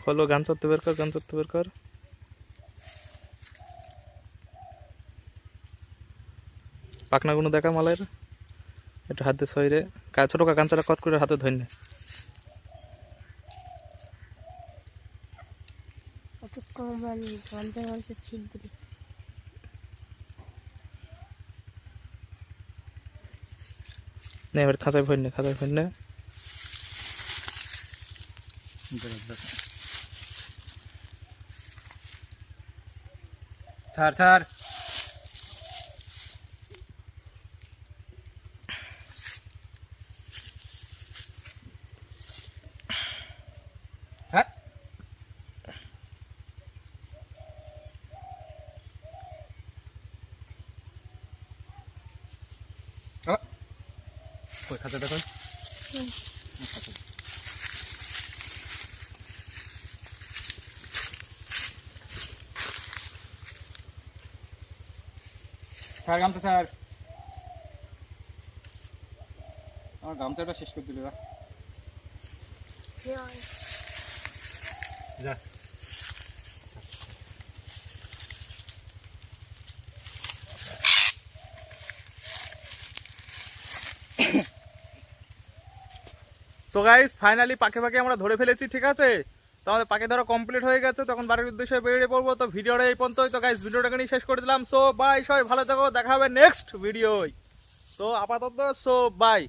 হলো, গান চড়তে বের কর, গান চড়তে বের কর। পাখনাগুলো দেখা মালের, একটু হাতে ছয়রে ছোট কাঞ্চারা কট করে হাতে ধরে নে। নে এবার খাঁচায় ভর নে, খাঁচায় ভর নে। ছাড় ছাড়। ছাড়। কই খাঁচা দেখো। ছাড় গামছা ছাড়। আমার গামছাটা শেষ করে দিলে যা। তো গাইস ফাইনালি পাকে পাকে আমরা ধরে ফেলেছি, ঠিক আছে। তো আমাদের পাকে ধরা কমপ্লিট হয়ে গেছে, তখন বাড়ির উদ্দেশ্যে বেরিয়ে পড়বো। তো ভিডিওটা এই পর্যন্তই। তো গাইস ভিডিওটাকে নিয়ে শেষ করে দিলাম। সো বাই, সবাই ভালো থাকো, দেখা হবে নেক্সট ভিডিওয়। তো আপাতত সো বাই।